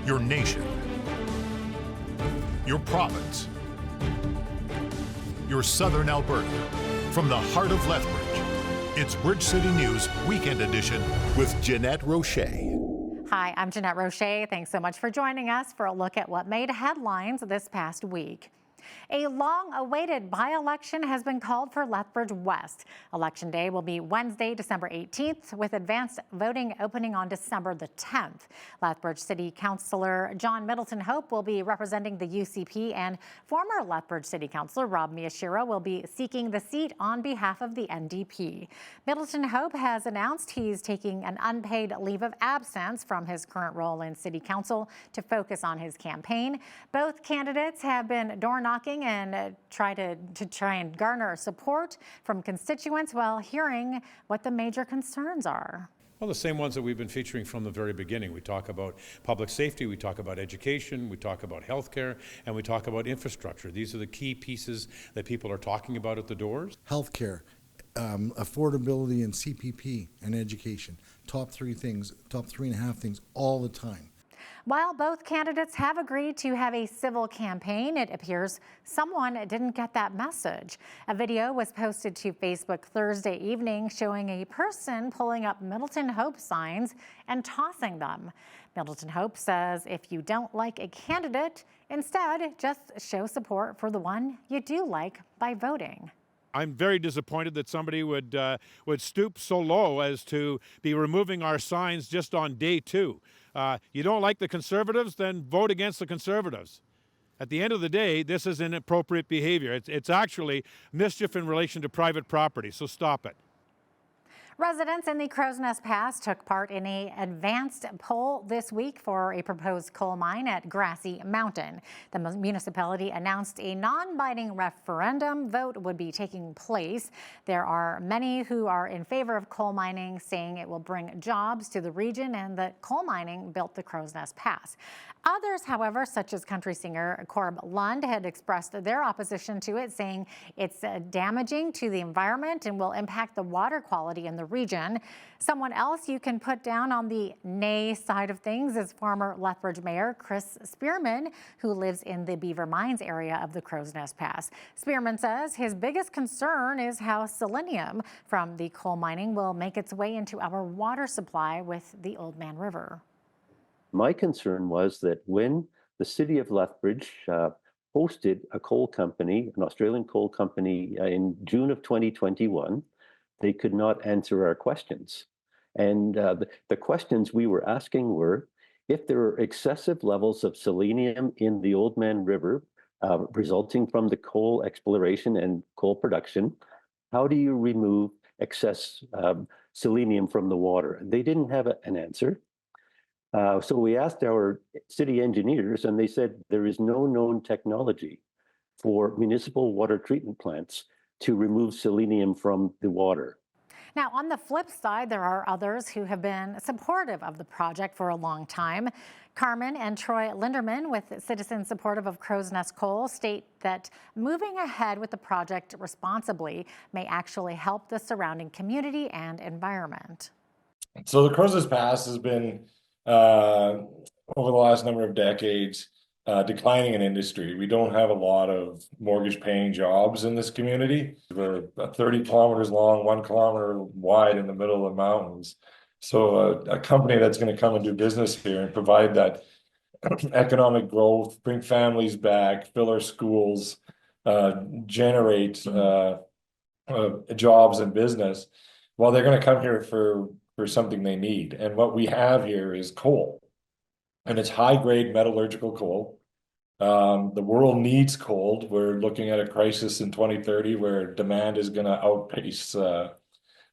your nation, your province, your southern Alberta. From the heart of Lethbridge, it's Bridge City News Weekend Edition with Jeanette Roche. Hi, I'm Jeanette Roche. Thanks so much for joining us for a look at what made headlines this past week. A long-awaited by-election has been called for Lethbridge West. Election day will be Wednesday, December 18th, with advanced voting opening on December the 10th. Lethbridge City Councillor John Middleton Hope will be representing the UCP, and former Lethbridge City Councillor Rob Miyashiro will be seeking the seat on behalf of the NDP. Middleton Hope has announced he's taking an unpaid leave of absence from his current role in City Council to focus on his campaign. Both candidates have been door-knocking and try and garner support from constituents while hearing what the major concerns are. Well, the same ones that we've been featuring from the very beginning. We talk about public safety, we talk about education, we talk about healthcare, and we talk about infrastructure. These are the key pieces that people are talking about at the doors. Healthcare, affordability and CPP and education. Top three things, top 3.5 things all the time. While both candidates have agreed to have a civil campaign, it appears someone didn't get that message. A video was posted to Facebook Thursday evening showing a person pulling up Middleton Hope signs and tossing them. Middleton Hope says if you don't like a candidate, instead just show support for the one you do like by voting. I'm very disappointed that somebody would stoop so low as to be removing our signs just on day 2. You don't like the Conservatives, then vote against the Conservatives. At the end of the day, this is inappropriate behavior. It's actually mischief in relation to private property, so stop it. Residents in the Crow's Nest Pass took part in an advanced poll this week for a proposed coal mine at Grassy Mountain. The municipality announced a non-binding referendum vote would be taking place. There are many who are in favor of coal mining, saying it will bring jobs to the region and that coal mining built the Crow's Nest Pass. Others, however, such as country singer Corb Lund, had expressed their opposition to it, saying it's damaging to the environment and will impact the water quality in the region. Someone else you can put down on the nay side of things is former Lethbridge Mayor Chris Spearman, who lives in the Beaver Mines area of the Crow's Nest Pass. Spearman says his biggest concern is how selenium from the coal mining will make its way into our water supply with the Oldman River. My concern was that when the city of Lethbridge hosted a coal company, an Australian coal company, in June of 2021, they could not answer our questions. And the questions we were asking were, if there are excessive levels of selenium in the Oldman River resulting from the coal exploration and coal production, how do you remove excess selenium from the water? They didn't have an answer. So we asked our city engineers, and they said there is no known technology for municipal water treatment plants to remove selenium from the water. Now, on the flip side, there are others who have been supportive of the project for a long time. Carmen and Troy Linderman, with Citizens Supportive of Crow's Nest Coal, state that moving ahead with the project responsibly may actually help the surrounding community and environment. So the Crow's Nest Pass has been over the last number of decades, declining in industry. We don't have a lot of mortgage paying jobs in this community. We're 30 kilometers long, 1 kilometer wide in the middle of the mountains. So a company that's going to come and do business here and provide that economic growth, bring families back, fill our schools, generate jobs and business, well, they're going to come here for something they need. And what we have here is coal. And it's high-grade metallurgical coal. The world needs coal. We're looking at a crisis in 2030 where demand is going to outpace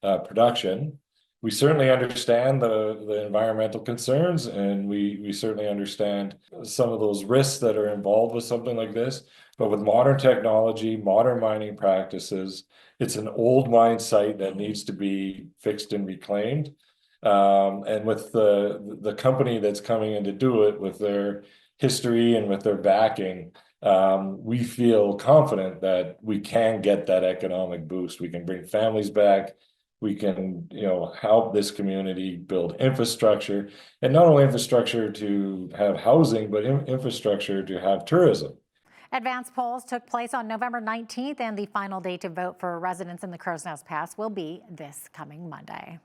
production. We certainly understand the environmental concerns, and we certainly understand some of those risks that are involved with something like this. But with modern technology, modern mining practices, it's an old mine site that needs to be fixed and reclaimed. And with the company that's coming in to do it, with their history and with their backing, we feel confident that we can get that economic boost. We can bring families back, We can, help this community build infrastructure, and not only infrastructure to have housing, but infrastructure to have tourism. Advanced polls took place on November 19th, and the final day to vote for residents in the Crow's Nest Pass will be this coming Monday.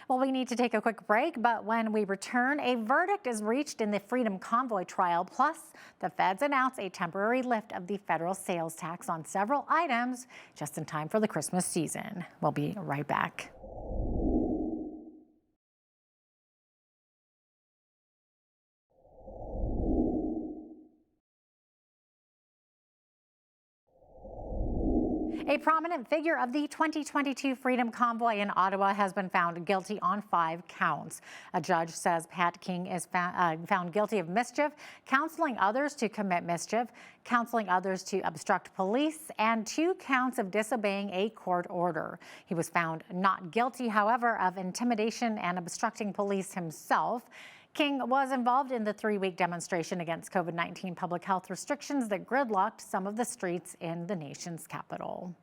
Well, we need to take a quick break, but when we return, a verdict is reached in the Freedom Convoy trial. Plus, the feds announce a temporary lift of the federal sales tax on several items just in time for the Christmas season. We'll be right back. A prominent figure of the 2022 Freedom Convoy in Ottawa has been found guilty on 5 counts. A judge says Pat King is found guilty of mischief, counseling others to commit mischief, counseling others to obstruct police, and 2 counts of disobeying a court order. He was found not guilty, however, of intimidation and obstructing police himself. King was involved in the 3-week demonstration against COVID-19 public health restrictions that gridlocked some of the streets in the nation's capital.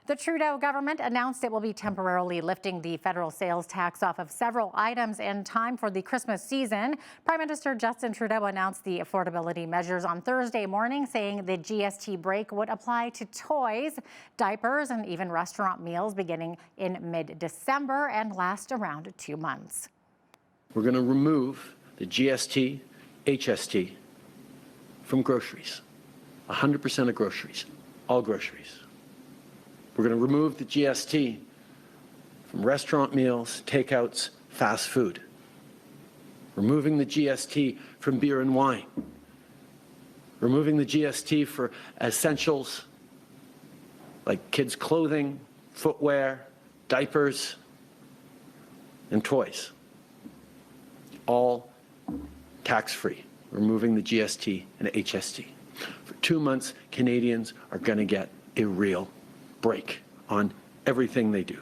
The Trudeau government announced it will be temporarily lifting the federal sales tax off of several items in time for the Christmas season. Prime Minister Justin Trudeau announced the affordability measures on Thursday morning, saying the GST break would apply to toys, diapers, and even restaurant meals beginning in mid-December and last around 2 months. We're going to remove the GST, HST from groceries, 100% of groceries, all groceries. We're going to remove the GST from restaurant meals, takeouts, fast food. Removing the GST from beer and wine. Removing the GST for essentials like kids' clothing, footwear, diapers, and toys. All tax-free, removing the GST and HST. For 2 months, Canadians are going to get a real break on everything they do.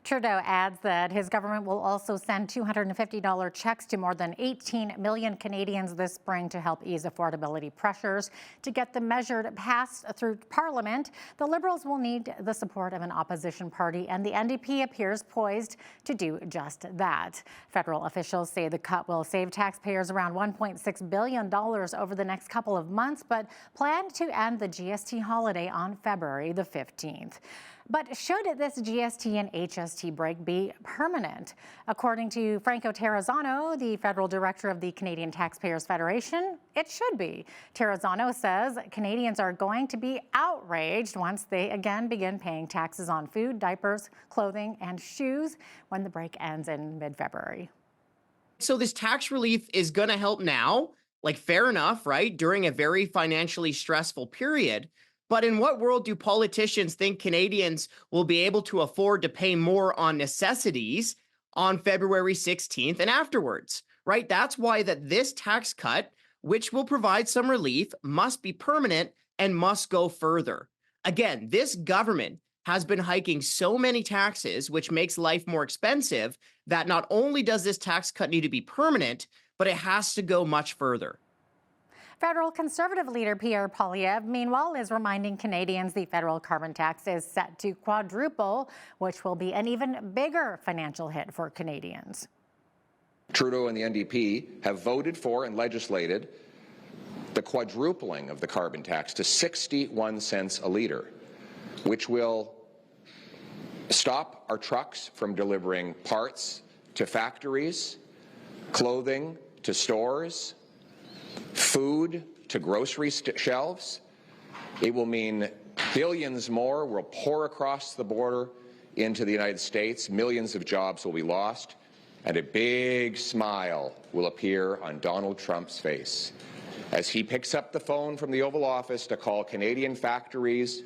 Trudeau adds that his government will also send $250 checks to more than 18 million Canadians this spring to help ease affordability pressures. To get the measure passed through Parliament, the Liberals will need the support of an opposition party, and the NDP appears poised to do just that. Federal officials say the cut will save taxpayers around $1.6 billion over the next couple of months, but plan to end the GST holiday on February the 15th. But should this GST and HST break be permanent? According to Franco Terrazzano, the federal director of the Canadian Taxpayers Federation, it should be. Terrazzano says Canadians are going to be outraged once they again begin paying taxes on food, diapers, clothing, and shoes when the break ends in mid-February. So this tax relief is going to help now, like fair enough, right? During a very financially stressful period. But in what world do politicians think Canadians will be able to afford to pay more on necessities on February 16th and afterwards, right? That's why that this tax cut, which will provide some relief, must be permanent and must go further. Again, this government has been hiking so many taxes, which makes life more expensive, that not only does this tax cut need to be permanent, but it has to go much further. Federal Conservative leader Pierre Poilievre, meanwhile, is reminding Canadians the federal carbon tax is set to quadruple, which will be an even bigger financial hit for Canadians. Trudeau and the NDP have voted for and legislated the quadrupling of the carbon tax to 61 cents a litre, which will stop our trucks from delivering parts to factories, clothing to stores, food to grocery shelves. It will mean billions more will pour across the border into the United States. Millions of jobs will be lost, and a big smile will appear on Donald Trump's face as he picks up the phone from the Oval Office to call Canadian factories,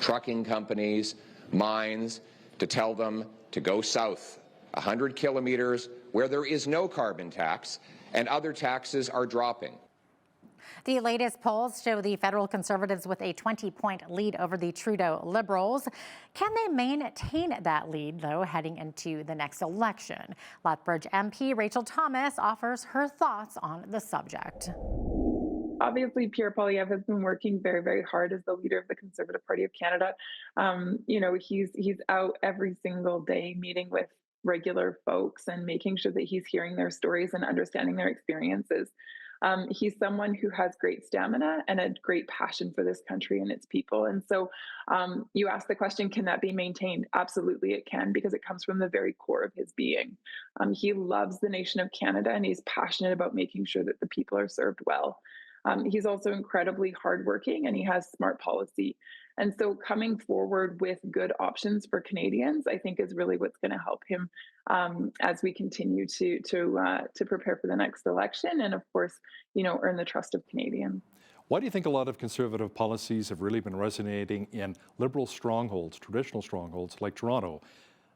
trucking companies, mines, to tell them to go south 100 kilometers where there is no carbon tax and other taxes are dropping. The latest polls show the federal Conservatives with a 20-point lead over the Trudeau Liberals. Can they maintain that lead, though, heading into the next election? Lethbridge MP Rachel Thomas offers her thoughts on the subject. obviously, Pierre Poilievre has been working very, very hard as the leader of the Conservative Party of Canada. He's out every single day meeting with regular folks and making sure that he's hearing their stories and understanding their experiences. He's someone who has great stamina and a great passion for this country and its people. And so you ask the question, can that be maintained? Absolutely, it can, because it comes from the very core of his being. He loves the nation of Canada, and he's passionate about making sure that the people are served well. He's also incredibly hardworking, and he has smart policy. And so coming forward with good options for Canadians, I think, is really what's going to help him as we continue to prepare for the next election, and of course, earn the trust of Canadians. Why do you think a lot of Conservative policies have really been resonating in Liberal strongholds, traditional strongholds like Toronto?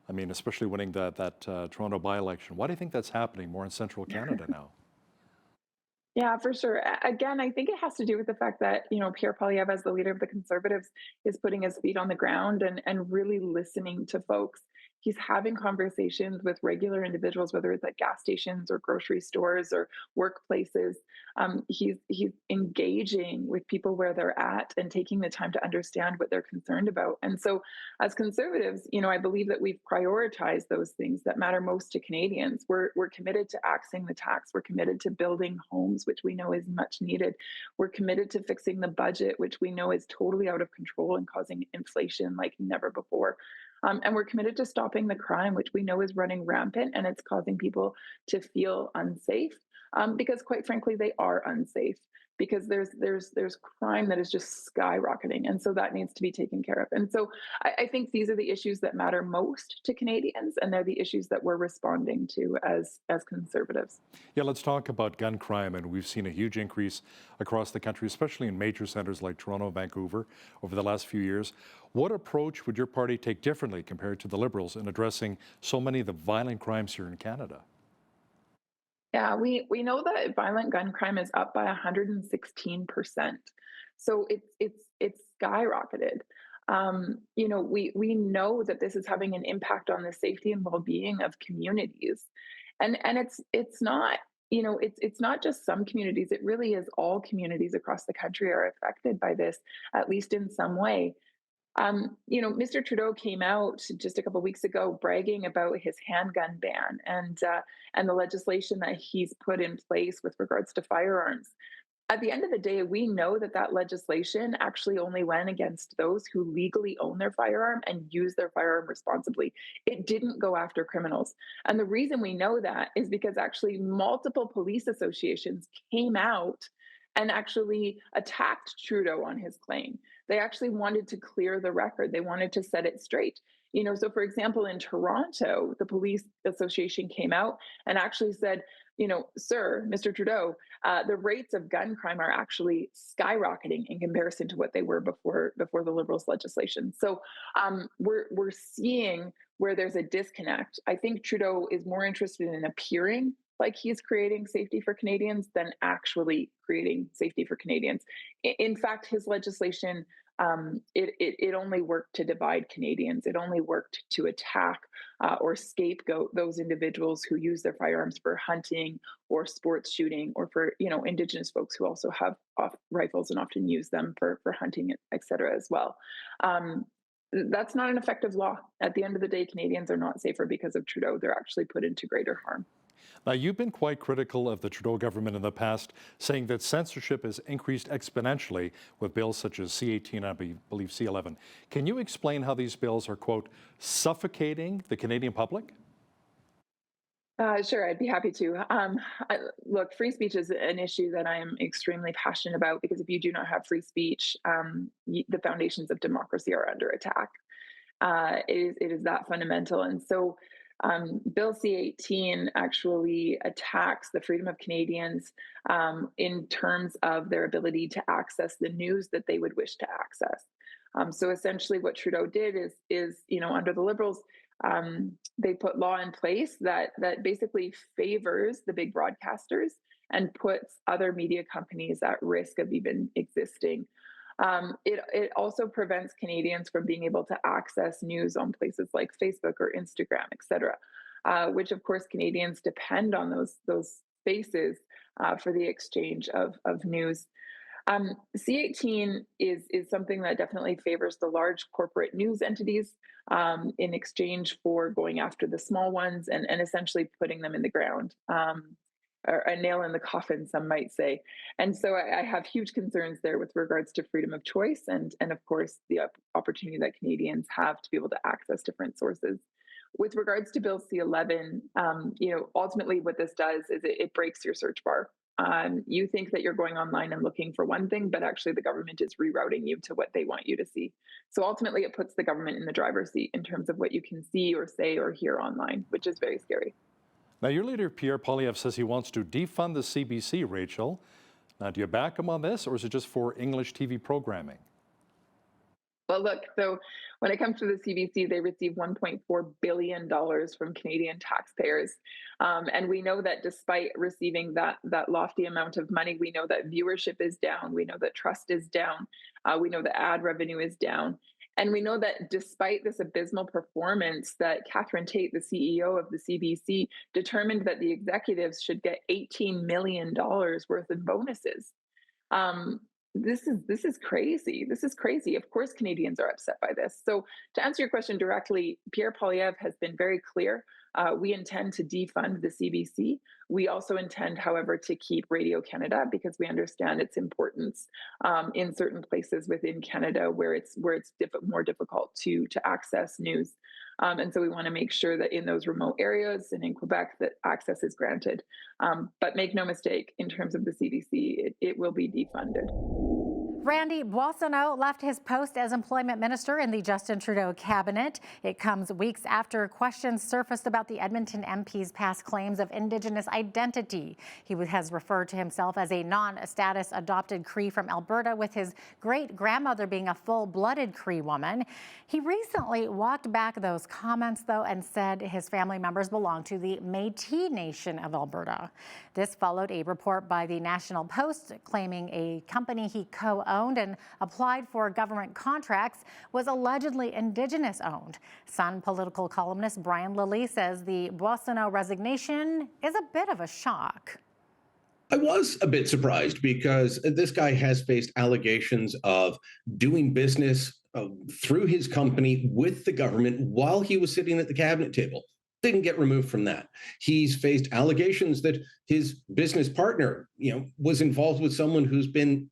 I mean, especially winning that Toronto by-election. Why do you think that's happening more in central Canada now? Yeah, for sure. Again, I think it has to do with the fact that, Pierre Poilievre, as the leader of the Conservatives, is putting his feet on the ground and really listening to folks. He's having conversations with regular individuals, whether it's at gas stations or grocery stores or workplaces. He's engaging with people where they're at and taking the time to understand what they're concerned about. And so as Conservatives, I believe that we've prioritized those things that matter most to Canadians. We're committed to axing the tax. We're committed to building homes, which we know is much needed. We're committed to fixing the budget, which we know is totally out of control and causing inflation like never before. And we're committed to stopping the crime, which we know is running rampant, and it's causing people to feel unsafe because, quite frankly, they are unsafe because there's crime that is just skyrocketing, and so that needs to be taken care of. And so I think these are the issues that matter most to Canadians, and they're the issues that we're responding to as Conservatives. Yeah, let's talk about gun crime, and we've seen a huge increase across the country, especially in major centers like Toronto and Vancouver over the last few years. What approach would your party take differently compared to the Liberals in addressing so many of the violent crimes here in Canada? Yeah, we know that violent gun crime is up by 116%. So it's skyrocketed. We know that this is having an impact on the safety and well-being of communities, and it's not it's not just some communities. It really is all communities across the country are affected by this, at least in some way. Mr. Trudeau came out just a couple of weeks ago bragging about his handgun ban and the legislation that he's put in place with regards to firearms. At the end of the day, we know that legislation actually only went against those who legally own their firearm and use their firearm responsibly. It didn't go after criminals. And the reason we know that is because actually multiple police associations came out and actually attacked Trudeau on his claim. They actually wanted to clear the record. They wanted to set it straight. So for example, in Toronto, the police association came out and actually said, sir, Mr. Trudeau, the rates of gun crime are actually skyrocketing in comparison to what they were before the Liberals' legislation. So we're seeing where there's a disconnect. I think Trudeau is more interested in appearing like he's creating safety for Canadians than actually creating safety for Canadians. In fact, his legislation, it only worked to divide Canadians. It only worked to attack or scapegoat those individuals who use their firearms for hunting or sports shooting, or for Indigenous folks who also have rifles and often use them for hunting, et cetera, as well. That's not an effective law. At the end of the day, Canadians are not safer because of Trudeau. They're actually put into greater harm. Now, you've been quite critical of the Trudeau government in the past, saying that censorship has increased exponentially with bills such as C-18 and I believe C-11. Can you explain how these bills are, quote, suffocating the Canadian public? Sure, I'd be happy to. Look, free speech is an issue that I am extremely passionate about, because if you do not have free speech, the foundations of democracy are under attack. It is that fundamental. And so Bill C-18 actually attacks the freedom of Canadians in terms of their ability to access the news that they would wish to access. So essentially what Trudeau did is under the Liberals, they put law in place that basically favors the big broadcasters and puts other media companies at risk of even existing. It also prevents Canadians from being able to access news on places like Facebook or Instagram, et cetera, which of course Canadians depend on those spaces for the exchange of news. C-18 is something that definitely favors the large corporate news entities in exchange for going after the small ones and essentially putting them in the ground. Or a nail in the coffin, some might say. And so I have huge concerns there with regards to freedom of choice and of course, the opportunity that Canadians have to be able to access different sources. With regards to Bill C-11, ultimately what this does is it breaks your search bar. You think that you're going online and looking for one thing, but actually the government is rerouting you to what they want you to see. So ultimately it puts the government in the driver's seat in terms of what you can see or say or hear online, which is very scary. Now, your leader, Pierre Poilievre, says he wants to defund the CBC, Rachel. Now, do you back him on this, or is it just for English TV programming? Well, look, so when it comes to the CBC, they receive $1.4 billion from Canadian taxpayers. And we know that despite receiving that lofty amount of money, we know that viewership is down. We know that trust is down. We know that ad revenue is down. And we know that despite this abysmal performance, that Catherine Tate, the CEO of the CBC, determined that the executives should get $18 million worth of bonuses. This is crazy. This is crazy. Of course, Canadians are upset by this. So to answer your question directly, Pierre Poilievre has been very clear. We intend to defund the CBC. We also intend, however, to keep Radio Canada because we understand its importance in certain places within Canada where it's more difficult to access news. And so we want to make sure that in those remote areas and in Quebec that access is granted. But make no mistake, in terms of the CBC, it will be defunded. Randy Boissonnault left his post as employment minister in the Justin Trudeau cabinet. It comes weeks after questions surfaced about the Edmonton MP's past claims of Indigenous identity. He has referred to himself as a non-status adopted Cree from Alberta, with his great-grandmother being a full-blooded Cree woman. He recently walked back those comments, though, and said his family members belong to the Métis Nation of Alberta. This followed a report by the National Post claiming a company he co-owned and applied for government contracts was allegedly Indigenous-owned. Sun political columnist Brian Lilly says the Boissonnault resignation is a bit of a shock. I was a bit surprised because this guy has faced allegations of doing business through his company with the government while he was sitting at the cabinet table. Didn't get removed from that. He's faced allegations that his business partner, was involved with someone who's been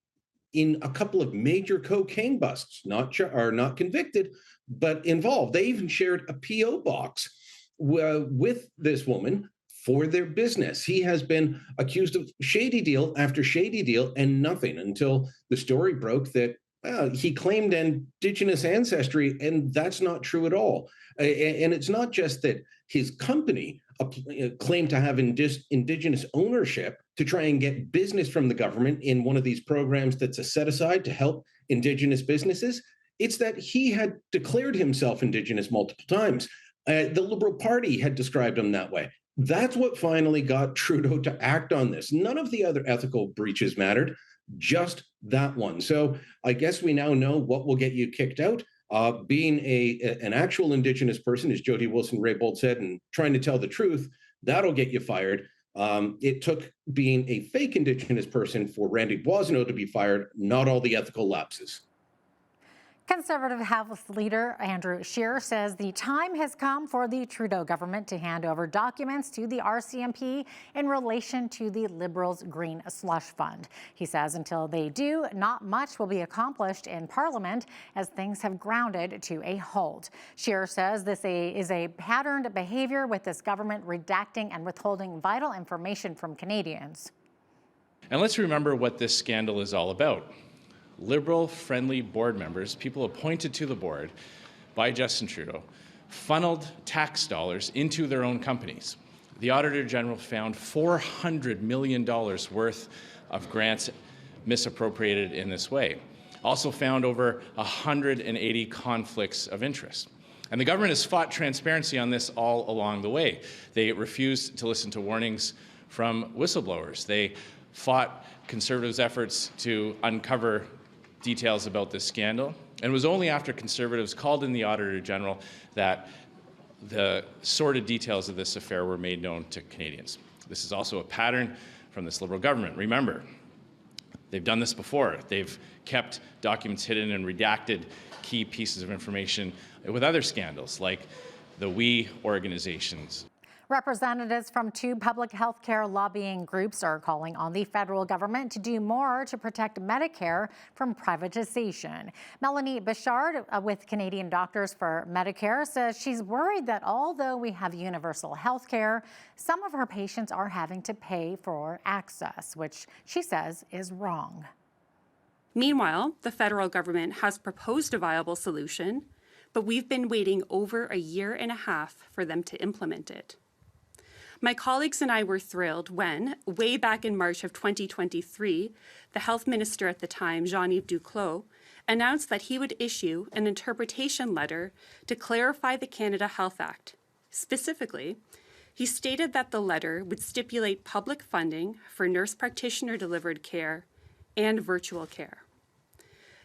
in a couple of major cocaine busts, not convicted, but involved. They even shared a P.O. box with this woman for their business. He has been accused of shady deal after shady deal and nothing until the story broke that he claimed Indigenous ancestry, and that's not true at all. And it's not just that his company claimed to have Indigenous ownership to try and get business from the government in one of these programs that's a set aside to help Indigenous businesses. It's that he had declared himself Indigenous multiple times. The Liberal Party had described him that way. That's what finally got Trudeau to act on this. None of the other ethical breaches mattered, just that one. So I guess we now know what will get you kicked out. Being an actual Indigenous person, as Jody Wilson-Raybould said, and trying to tell the truth, that'll get you fired. It took being a fake Indigenous person for Randy Boissonnault to be fired, not all the ethical lapses. Conservative House Leader Andrew Scheer says the time has come for the Trudeau government to hand over documents to the RCMP in relation to the Liberals' Green Slush Fund. He says until they do, not much will be accomplished in Parliament as things have grounded to a halt. Scheer says this is a patterned behavior, with this government redacting and withholding vital information from Canadians. And let's remember what this scandal is all about. Liberal-friendly board members, people appointed to the board by Justin Trudeau, funneled tax dollars into their own companies. The Auditor General found $400 million worth of grants misappropriated in this way. Also found over 180 conflicts of interest. And the government has fought transparency on this all along the way. They refused to listen to warnings from whistleblowers. They fought Conservatives' efforts to uncover details about this scandal. And it was only after Conservatives called in the Auditor General that the sordid details of this affair were made known to Canadians. This is also a pattern from this Liberal government. Remember, they've done this before. They've kept documents hidden and redacted key pieces of information with other scandals, like the WE organizations. Representatives from 2 public health care lobbying groups are calling on the federal government to do more to protect Medicare from privatization. Melanie Bichard with Canadian Doctors for Medicare says she's worried that although we have universal health care, some of her patients are having to pay for access, which she says is wrong. Meanwhile, the federal government has proposed a viable solution, but we've been waiting over a year and a half for them to implement it. My colleagues and I were thrilled when, way back in March of 2023, the health minister at the time, Jean-Yves Duclos, announced that he would issue an interpretation letter to clarify the Canada Health Act. Specifically, he stated that the letter would stipulate public funding for nurse practitioner-delivered care and virtual care.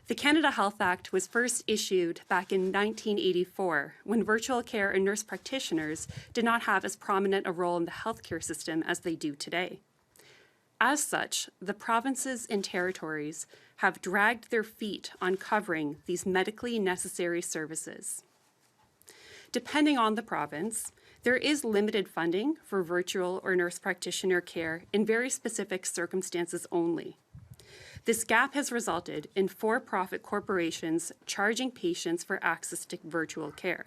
The Canada Health Act was first issued back in 1984 when virtual care and nurse practitioners did not have as prominent a role in the healthcare system as they do today. As such, the provinces and territories have dragged their feet on covering these medically necessary services. Depending on the province, there is limited funding for virtual or nurse practitioner care in very specific circumstances only. This gap has resulted in for-profit corporations charging patients for access to virtual care.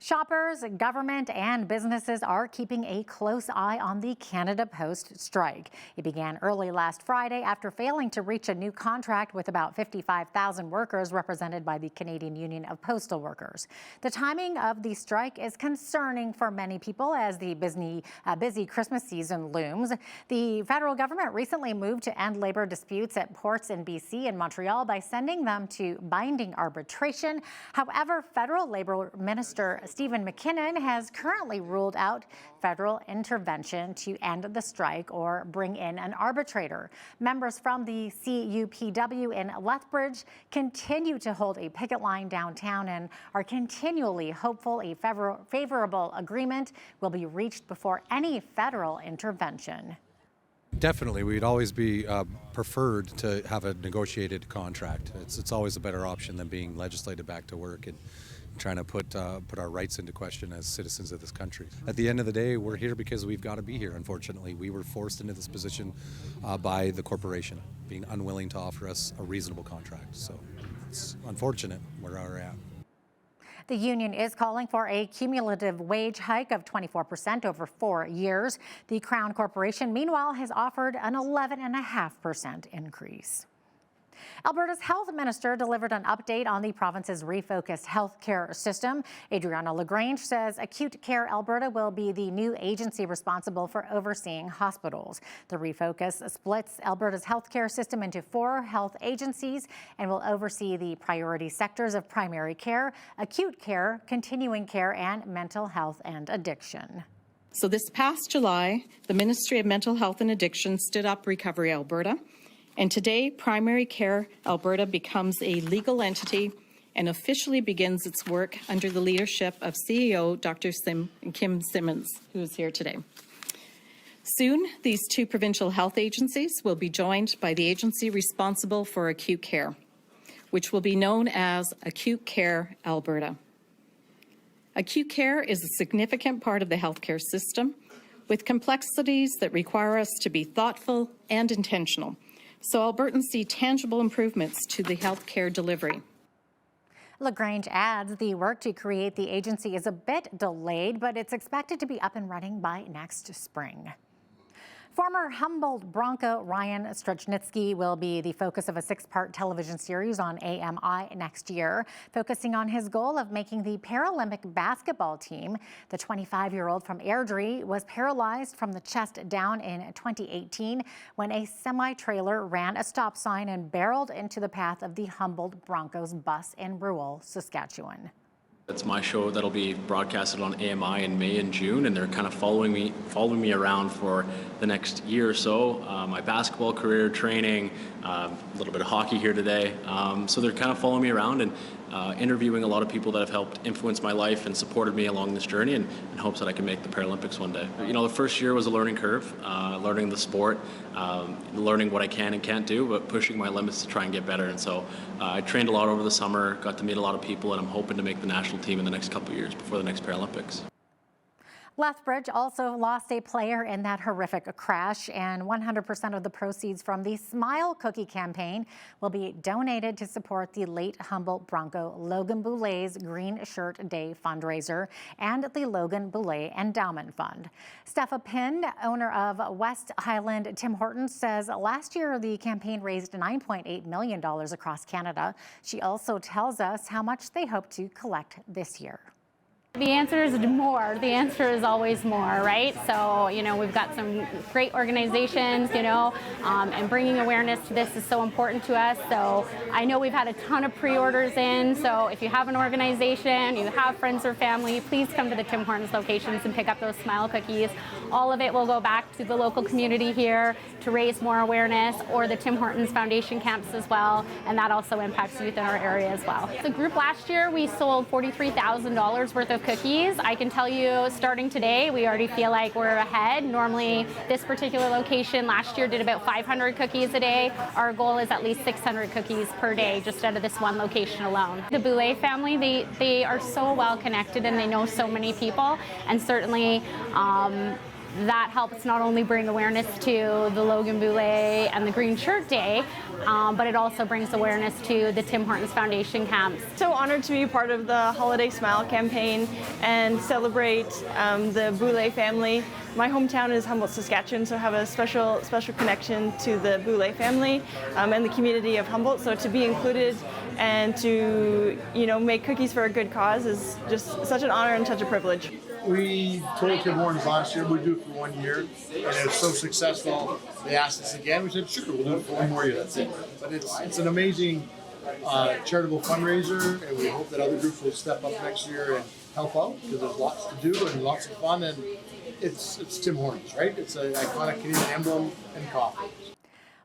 Shoppers, government, and businesses are keeping a close eye on the Canada Post strike. It began early last Friday after failing to reach a new contract with about 55,000 workers represented by the Canadian Union of Postal Workers. The timing of the strike is concerning for many people as the busy Christmas season looms. The federal government recently moved to end labor disputes at ports in BC and Montreal by sending them to binding arbitration. However, federal labor minister Stephen McKinnon has currently ruled out federal intervention to end the strike or bring in an arbitrator. Members from the CUPW in Lethbridge continue to hold a picket line downtown and are continually hopeful a favorable agreement will be reached before any federal intervention. Definitely, we'd always be preferred to have a negotiated contract. It's always a better option than being legislated back to work and trying to put our rights into question as citizens of this country. At the end of the day, we're here because we've got to be here, unfortunately. We were forced into this position by the corporation, being unwilling to offer us a reasonable contract. So it's unfortunate where we're at. The union is calling for a cumulative wage hike of 24% over 4 years. The Crown Corporation, meanwhile, has offered an 11.5% increase. Alberta's health minister delivered an update on the province's refocused healthcare system. Adriana LaGrange says Acute Care Alberta will be the new agency responsible for overseeing hospitals. The refocus splits Alberta's healthcare system into 4 health agencies and will oversee the priority sectors of primary care, acute care, continuing care, and mental health and addiction. So this past July, the Ministry of Mental Health and Addiction stood up Recovery Alberta. And today, Primary Care Alberta becomes a legal entity and officially begins its work under the leadership of CEO Dr. Kim Simmons, who is here today. Soon, these 2 provincial health agencies will be joined by the agency responsible for acute care, which will be known as Acute Care Alberta. Acute care is a significant part of the healthcare system with complexities that require us to be thoughtful and intentional. So Albertans see tangible improvements to the healthcare delivery. LaGrange adds the work to create the agency is a bit delayed, but it's expected to be up and running by next spring. Former Humboldt Bronco Ryan Strachnitsky will be the focus of a 6-part television series on AMI next year, focusing on his goal of making the Paralympic basketball team. The 25-year-old from Airdrie was paralyzed from the chest down in 2018 when a semi-trailer ran a stop sign and barreled into the path of the Humboldt Broncos bus in Ruel, Saskatchewan. It's my show that'll be broadcasted on AMI in May and June, and they're kind of following me around for the next year or so. My basketball career, training, a little bit of hockey here today. So they're kind of following me around, and interviewing a lot of people that have helped influence my life and supported me along this journey in hopes that I can make the Paralympics one day. You know, the first year was a learning curve, learning the sport, learning what I can and can't do, but pushing my limits to try and get better. And so I trained a lot over the summer, got to meet a lot of people, and I'm hoping to make the national team in the next couple of years before the next Paralympics. Lethbridge also lost a player in that horrific crash, and 100% of the proceeds from the Smile Cookie campaign will be donated to support the late Humboldt Bronco Logan Boulet's Green Shirt Day fundraiser and the Logan Boulet Endowment Fund. Steffa Pinn, owner of West Highland Tim Hortons, says last year the campaign raised $9.8 million across Canada. She also tells us how much they hope to collect this year. The answer is more. The answer is always more, right? So, you know, we've got some great organizations, you know, and bringing awareness to this is so important to us. So I know we've had a ton of pre-orders in. So if you have an organization, you have friends or family, please come to the Tim Hortons locations and pick up those Smile Cookies. All of it will go back to the local community here to raise more awareness, or the Tim Hortons Foundation camps as well. And that also impacts youth in our area as well. The group last year, we sold $43,000 worth of cookies. I can tell you, starting today, we already feel like we're ahead. Normally, this particular location last year did about 500 cookies a day. Our goal is at least 600 cookies per day, just out of this one location alone. The Boulet family, they are so well connected and they know so many people, and certainly that helps not only bring awareness to the Logan Boulet and the Green Shirt Day, but it also brings awareness to the Tim Hortons Foundation camps. So honored to be part of the Holiday Smile campaign and celebrate the Boulet family. My hometown is Humboldt, Saskatchewan, so I have a special connection to the Boulet family and the community of Humboldt. So to be included and to, you know, make cookies for a good cause is just such an honor and such a privilege. We told Tim Hortons last year we'd do it for 1 year, and it was so successful. They asked us again. We said, sure, we'll do it for 1 more year. That's it. But it's an amazing charitable fundraiser, and we hope that other groups will step up next year and help out, because there's lots to do and lots of fun, and it's Tim Hortons, right? It's an iconic Canadian emblem and coffee.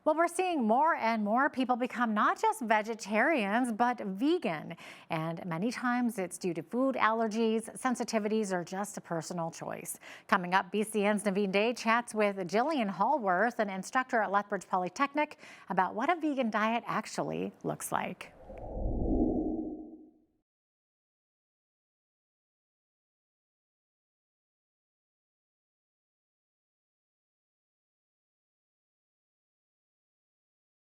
Well, we're seeing more and more people become not just vegetarians, but vegan. And many times it's due to food allergies, sensitivities, or just a personal choice. Coming up, BCN's Naveen Day chats with Jillian Hallworth, an instructor at Lethbridge Polytechnic, about what a vegan diet actually looks like.